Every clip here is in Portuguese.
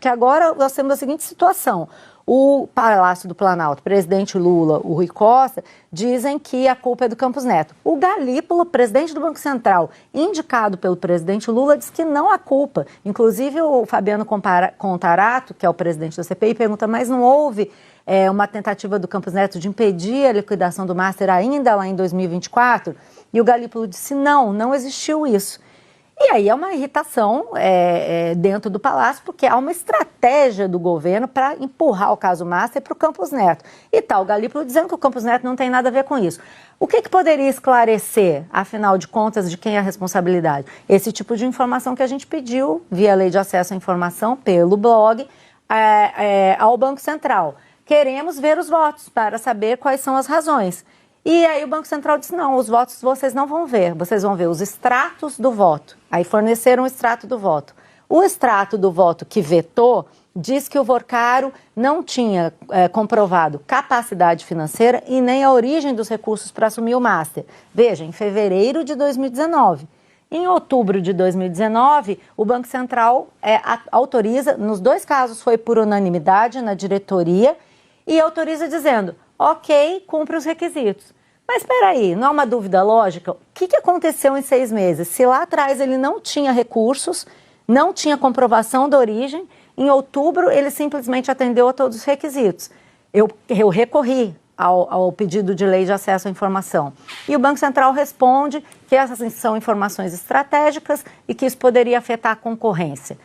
porque agora nós temos a seguinte situação. O Palácio do Planalto, o presidente Lula, o Rui Costa, dizem que a culpa é do Campos Neto. O Galípolo, presidente do Banco Central, indicado pelo presidente Lula, diz que não há culpa. Inclusive, o Fabiano Contarato, que é o presidente da CPI, pergunta, mas não houve uma tentativa do Campos Neto de impedir a liquidação do Master ainda lá em 2024? E o Galípolo disse, não existiu isso. E aí é uma irritação dentro do Palácio, porque há uma estratégia do governo para empurrar o caso Master para o Campos Neto. E tal, o Galípolo dizendo que o Campos Neto não tem nada a ver com isso. O que poderia esclarecer, afinal de contas, de quem é a responsabilidade? Esse tipo de informação que a gente pediu, via Lei de Acesso à Informação, pelo blog, ao Banco Central. Queremos ver os votos para saber quais são as razões. E aí o Banco Central disse, não, os votos vocês não vão ver, vocês vão ver os extratos do voto. Aí forneceram o extrato do voto. O extrato do voto que vetou diz que o Vorcaro não tinha comprovado capacidade financeira e nem a origem dos recursos para assumir o Master. Veja, em fevereiro de 2019. Em outubro de 2019, o Banco Central autoriza, nos dois casos foi por unanimidade na diretoria, e autoriza dizendo, ok, cumpre os requisitos. Mas espera aí, não há uma dúvida lógica? O que aconteceu em 6 meses? Se lá atrás ele não tinha recursos, não tinha comprovação da origem, em outubro ele simplesmente atendeu a todos os requisitos. Eu recorri ao pedido de lei de acesso à informação. E o Banco Central responde que essas são informações estratégicas e que isso poderia afetar a concorrência,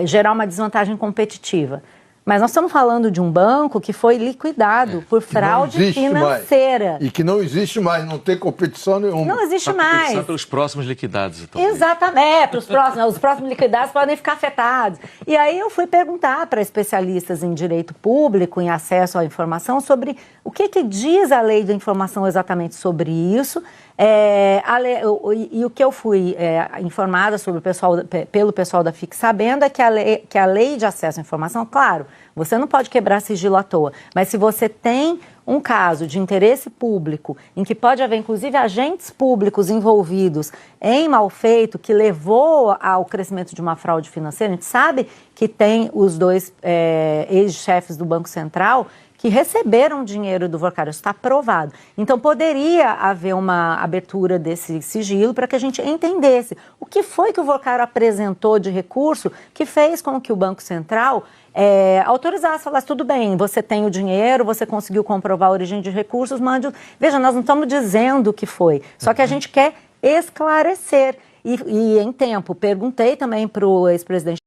gerar uma desvantagem competitiva. Mas nós estamos falando de um banco que foi liquidado por fraude financeira. Mais. E que não existe mais, não tem competição nenhuma. Não existe mais. Competição pelos próximos liquidados. Então. Exatamente, os próximos liquidados podem ficar afetados. E aí eu fui perguntar para especialistas em direito público, em acesso à informação, sobre o que diz a lei da informação exatamente sobre isso. E o que eu fui informada sobre pelo pessoal da FIC Sabendo é que a lei de acesso à informação, claro, você não pode quebrar sigilo à toa, mas se você tem um caso de interesse público, em que pode haver inclusive agentes públicos envolvidos em malfeito que levou ao crescimento de uma fraude financeira, a gente sabe que tem os dois ex-chefes do Banco Central que receberam dinheiro do Vorcaro, isso está provado. Então, poderia haver uma abertura desse sigilo para que a gente entendesse o que foi que o Vorcaro apresentou de recurso que fez com que o Banco Central autorizasse, falasse, tudo bem, você tem o dinheiro, você conseguiu comprovar a origem de recursos, mande... Veja, nós não estamos dizendo o que foi, só que a gente quer esclarecer. E em tempo, perguntei também para o ex-presidente